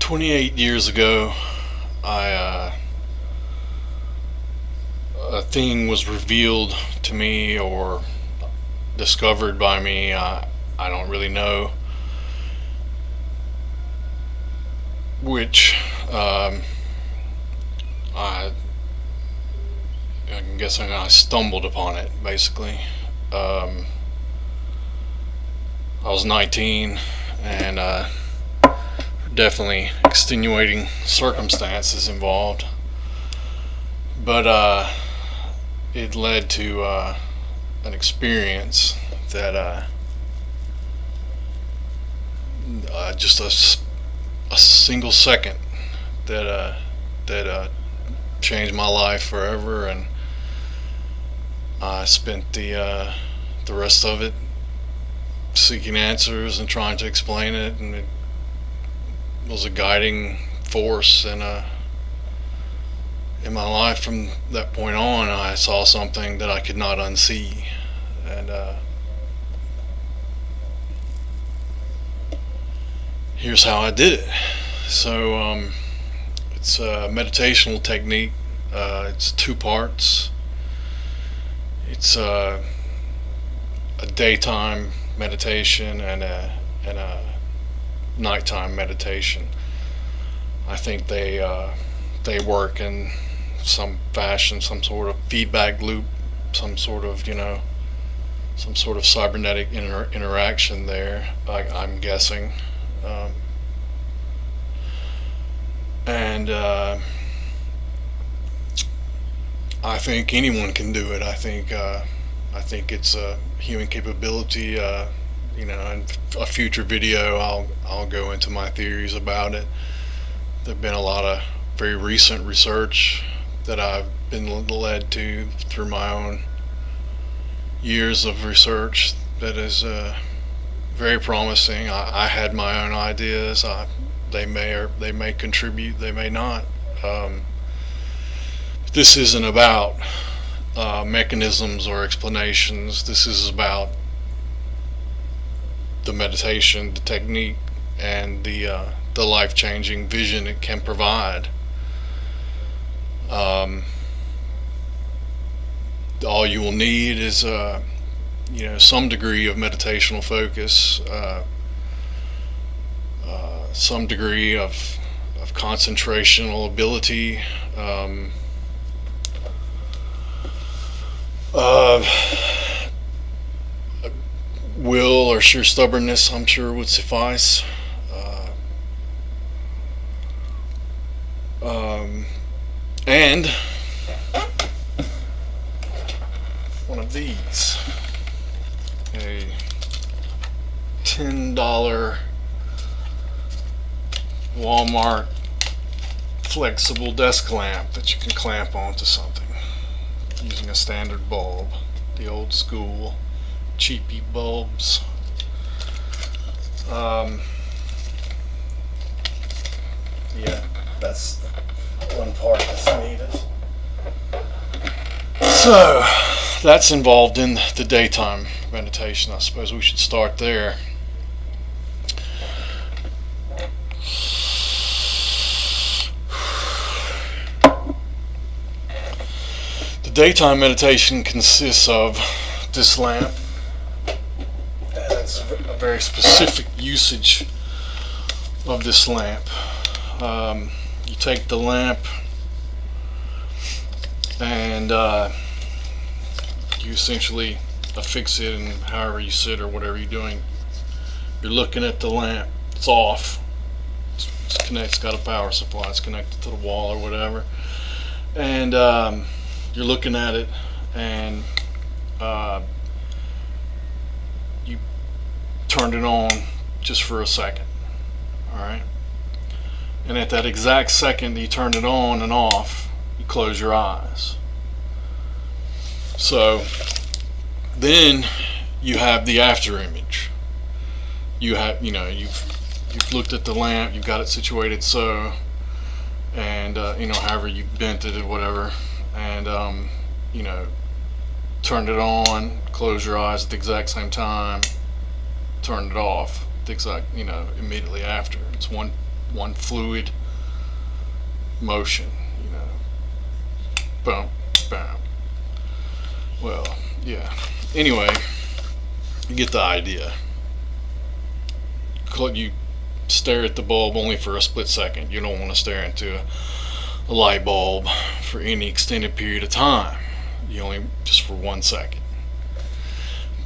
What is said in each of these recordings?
28 years ago, I a thing was revealed to me or discovered by me. I don't really know which. I I'm guessing I stumbled upon it basically. Um, I was 19 and definitely extenuating circumstances involved, but it led to an experience that just a single second that changed my life forever, and I spent the rest of it seeking answers and trying to explain it, and it was a guiding force in my life. From that point on, I saw something that I could not unsee, and here's how I did it. So it's a meditational technique. It's two parts. It's a daytime meditation and a nighttime meditation. I think they work in some fashion, some sort of feedback loop, some sort of cybernetic interaction there. I'm guessing, and I think anyone can do it. I think it's a human capability. In a future video, I'll go into my theories about it. There've been a lot of very recent research that I've been led to through my own years of research that is very promising. I had my own ideas. They may contribute, they may not. This isn't about mechanisms or explanations. This is about the meditation, the technique, and the life-changing vision it can provide. All you will need is some degree of meditational focus, some degree of concentrational ability, will or sheer stubbornness, I'm sure, would suffice. And one of these, a $10 Walmart flexible desk lamp that you can clamp onto something using a standard bulb, the old school cheapy bulbs. Yeah, that's one part that's needed. So that's involved in the daytime meditation. I suppose we should start there. The daytime meditation consists of this lamp. That's a very specific usage of this lamp. You take the lamp and you essentially affix it, and however you sit or whatever you're doing, you're looking at the lamp. It's off. It's got a power supply. It's connected to the wall or whatever, and you're looking at it, and you turned it on just for a second. All right. And at that exact second that you turn it on and off, you close your eyes. So then you have the after image. You've looked at the lamp, you've got it situated so, and however you bent it or whatever, and turned it on, close your eyes at the exact same time, turned it off at the exact, immediately after. It's one one fluid motion, you know. Boom, bam. Well, yeah. Anyway, you get the idea. You stare at the bulb only for a split second. You don't want to stare into a light bulb for any extended period of time. You only just for 1 second.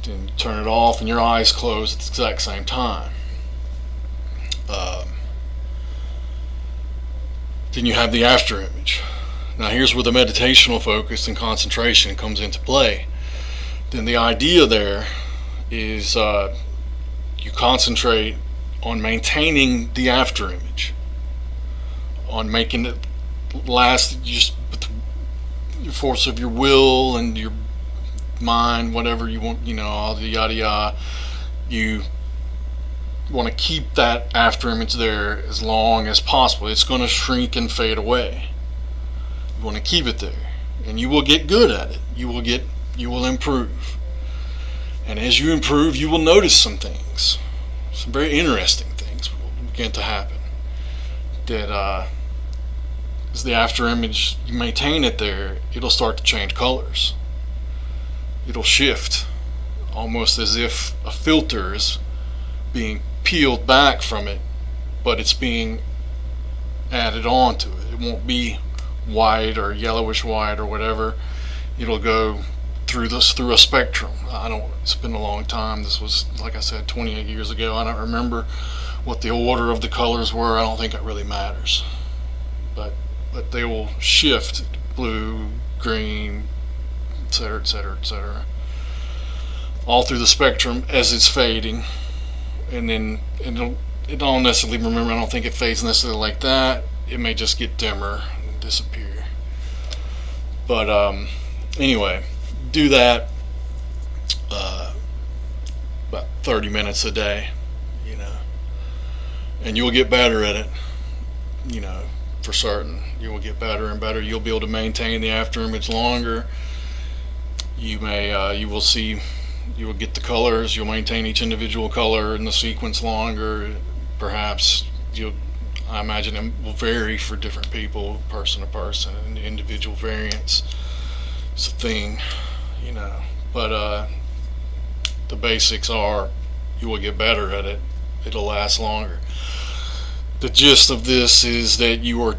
Then you turn it off and your eyes close at the exact same time. Then you have the after image. Now here's where the meditational focus and concentration comes into play. Then the idea there is you concentrate on maintaining the after image, on making it last just with your force of your will and your mind, whatever you want, you know, all the yada yada. You want to keep that after image there as long as possible. It's going to shrink and fade away. You want to keep it there, and you will get good at it. You will improve, and as you improve, you will notice some things, some very interesting things will begin to happen. That as the after image, you maintain it there, it'll start to change colors. It'll shift, almost as if a filter is being peeled back from it, but it's being added on to it. It won't be white or yellowish white or whatever. It'll go through a spectrum. It's been a long time. This was, like I said, 28 years ago. I don't remember what the order of the colors were. I don't think it really matters. But they will shift: blue, green, etc., etc., etc., all through the spectrum as it's fading. And then it don't necessarily, remember, I don't think it fades necessarily like that. It may just get dimmer and disappear. But anyway, do that about 30 minutes a day, you know, and you'll get better at it, you know, for certain. You will get better and better. You'll be able to maintain the after image longer. You will get the colors. You'll maintain each individual color in the sequence longer. Perhaps I imagine it will vary for different people, person to person, and individual variants. It's a thing, you know. But the basics are, you will get better at it. It'll last longer. The gist of this is that you are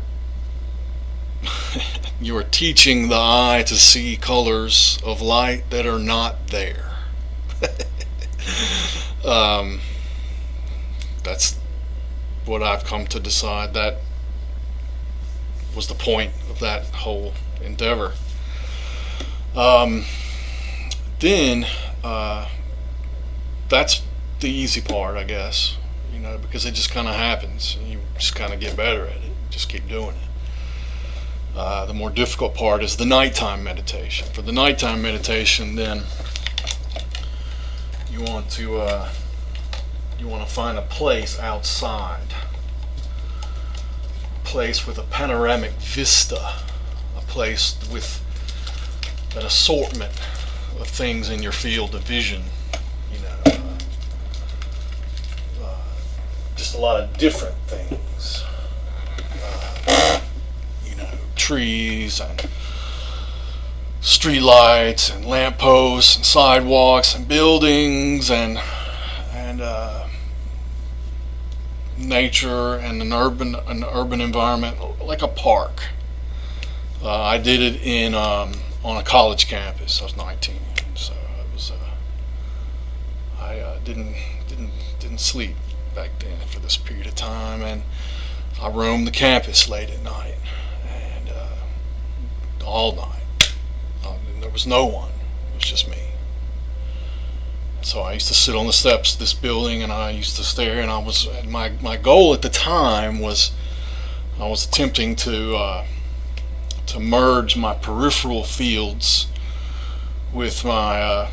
teaching the eye to see colors of light that are not there. That's what I've come to decide. That was the point of that whole endeavor. Then that's the easy part, I guess, you know, because it just kind of happens and you just kind of get better at it. Just keep doing it. The more difficult part is the nighttime meditation. For the nighttime meditation, then you want to find a place outside, a place with a panoramic vista, a place with an assortment of things in your field of vision, you know, just a lot of different things, you know, trees and street lights and lamp posts and sidewalks and buildings and nature and an urban environment, like a park. I did it on a college campus. I was 19, so I didn't sleep back then for this period of time, and I roamed the campus late at night and all night. There was no one. It was just me. So I used to sit on the steps of this building and I used to stare, and my goal at the time was I was attempting to merge my peripheral fields with my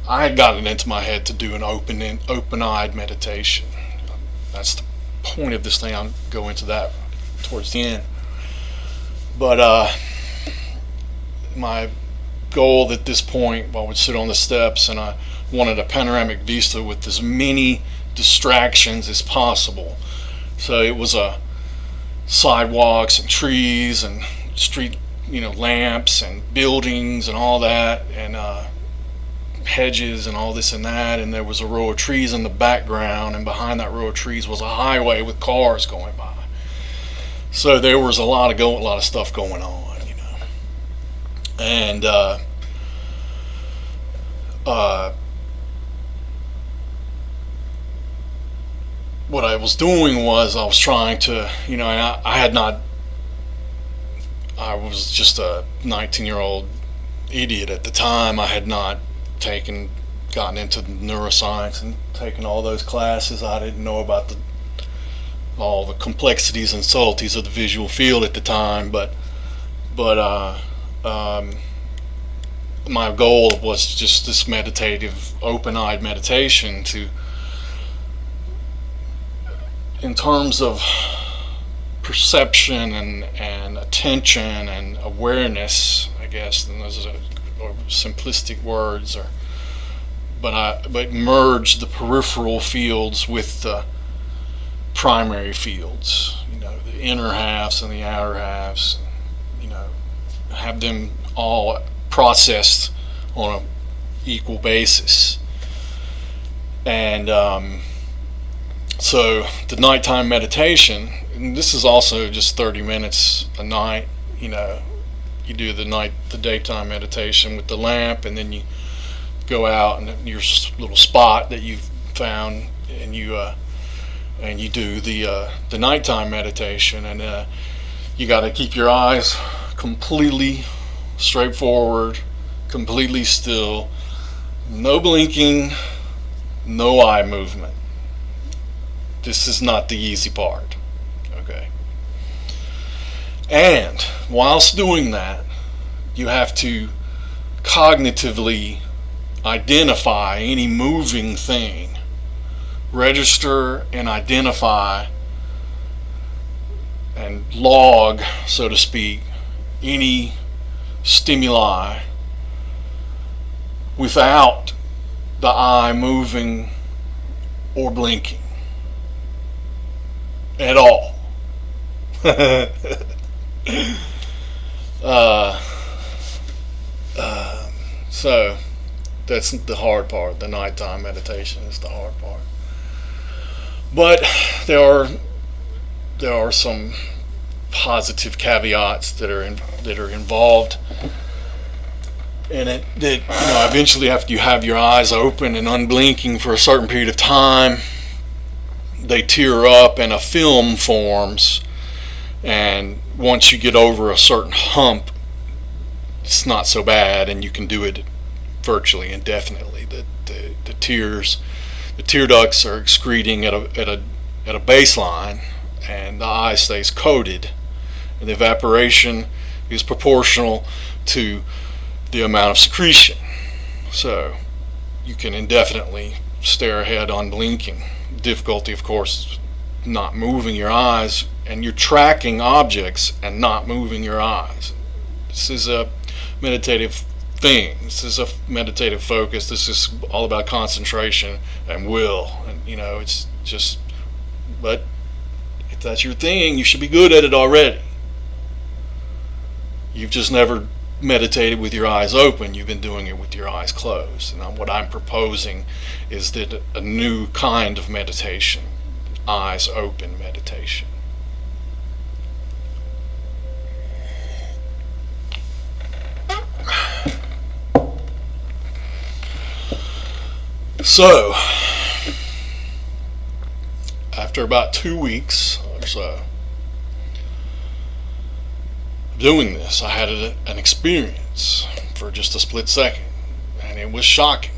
I had gotten into my head to do an open-eyed meditation. That's the point of this thing. I'll go into that towards the end. But my goal at this point, I would sit on the steps and I wanted a panoramic vista with as many distractions as possible. So it was a sidewalks and trees and street, lamps and buildings and all that, and hedges and all this and that, and there was a row of trees in the background, and behind that row of trees was a highway with cars going by. So there was a lot of stuff going on, and what I was doing was I was trying to, and I was just a 19-year-old idiot at the time. I had not gotten into neuroscience and taken all those classes. I didn't know about all the complexities and subtleties of the visual field at the time, but my goal was just this meditative, open-eyed meditation in terms of perception and attention and awareness, I guess, and those are simplistic words, but merge the peripheral fields with the primary fields, the inner halves and the outer halves, have them all processed on an equal basis. And so the nighttime meditation, and this is also just 30 minutes a night. You do the daytime meditation with the lamp, and then you go out and your little spot that you've found, and you do the nighttime meditation, and you got to keep your eyes completely straightforward, completely still, no blinking, no eye movement. This is not the easy part, okay? And whilst doing that, you have to cognitively identify any moving thing, register and identify and log, so to speak, any stimuli without the eye moving or blinking at all. So that's the hard part. The nighttime meditation is the hard part. But there are some positive caveats that are involved in it. That eventually, after you have your eyes open and unblinking for a certain period of time, they tear up and a film forms. And once you get over a certain hump, it's not so bad, and you can do it virtually indefinitely. The tear ducts are excreting at a baseline, and the eye stays coated, and the evaporation is proportional to the amount of secretion. So you can indefinitely stare ahead unblinking. Difficulty, of course, not moving your eyes, and you're tracking objects and not moving your eyes. This is a meditative thing. This is a meditative focus. This is all about concentration and will, and it's just, but if that's your thing, you should be good at it already. You've just never meditated with your eyes open. You've been doing it with your eyes closed. And what I'm proposing is that a new kind of meditation, eyes open meditation. So, after about 2 weeks or so doing this, I had an experience for just a split second, and it was shocking.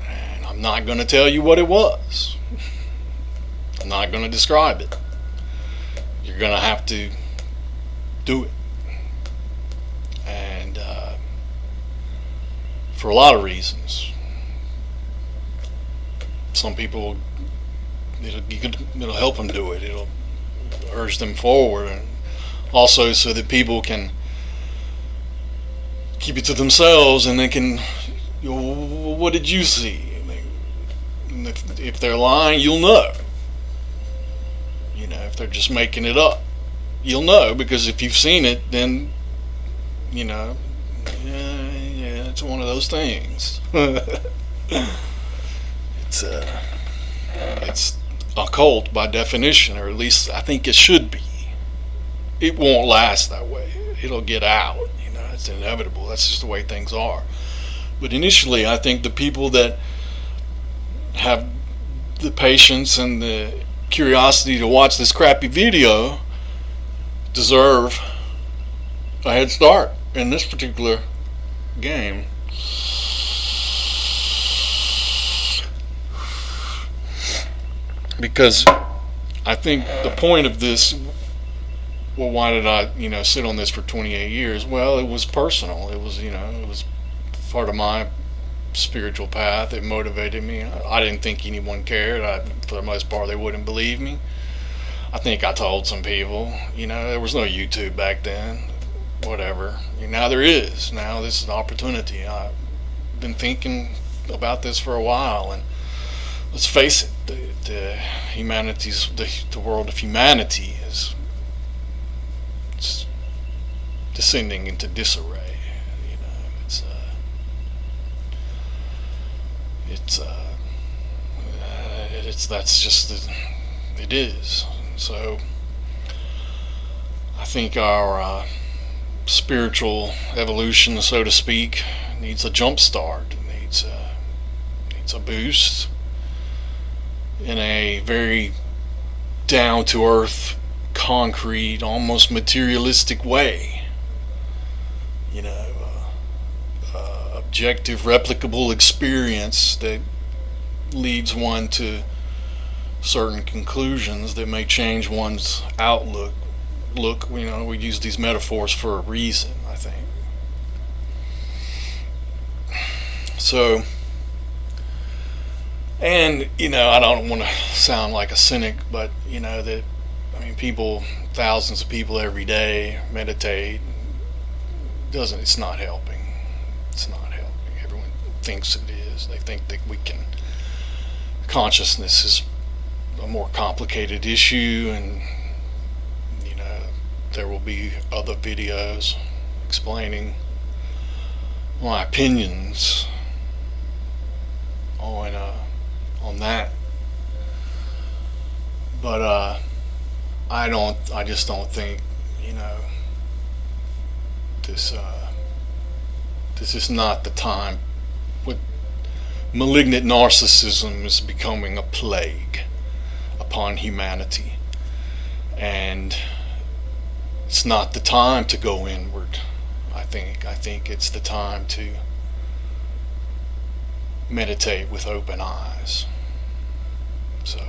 And I'm not going to tell you what it was. I'm not going to describe it. You're going to have to do it. And for a lot of reasons. Some people, it'll help them do it. It'll urge them forward, and also so that people can keep it to themselves, and they can, what did you see? And if they're lying, you'll know. If they're just making it up, you'll know, because if you've seen it, then you know. Yeah, it's one of those things. It's occult by definition, or at least I think it should be. It won't last that way. It'll get out. It's inevitable. That's just the way things are. But initially, I think the people that have the patience and the curiosity to watch this crappy video deserve a head start in this particular game. Because I think the point of this, well, why did I, sit on this for 28 years? Well, it was personal. It was, it was part of my spiritual path. It motivated me. I didn't think anyone cared. For the most part, they wouldn't believe me. I think I told some people, there was no YouTube back then. Whatever. Now there is. Now this is an opportunity. I've been thinking about this for a while, and let's face it, the world of humanity is descending into disarray. That's just it is. So I think our spiritual evolution, so to speak, needs a jump start. It needs a boost in a very down to earth, concrete, almost materialistic way. Objective, replicable experience that leads one to certain conclusions that may change one's outlook. We use these metaphors for a reason, I think. So, and I don't want to sound like a cynic, but thousands of people every day meditate. It's not helping. It's not helping. Everyone thinks it is. They think that consciousness is a more complicated issue, and there will be other videos explaining my opinions on that. But I just don't think this is not the time. With malignant narcissism is becoming a plague upon humanity, and it's not the time to go inward. I think it's the time to meditate with open eyes. So,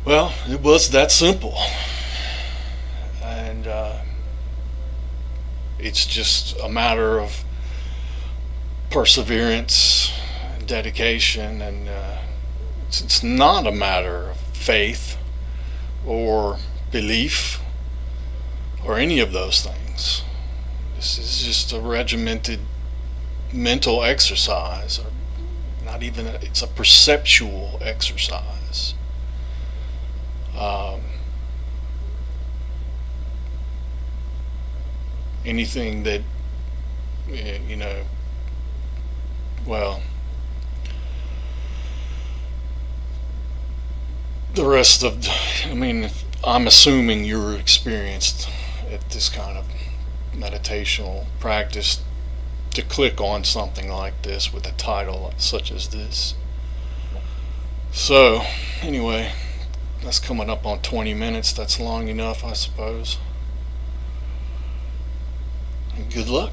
well, it was that simple. And it's just a matter of perseverance, dedication, and it's not a matter of faith or belief or any of those things. This is just a regimented mental exercise, or not even it's a perceptual exercise. Anything that well, the rest of I'm assuming you're experienced at this kind of meditational practice to click on something like this with a title such as this. So anyway, that's coming up on 20 minutes. That's long enough, I suppose. Good luck.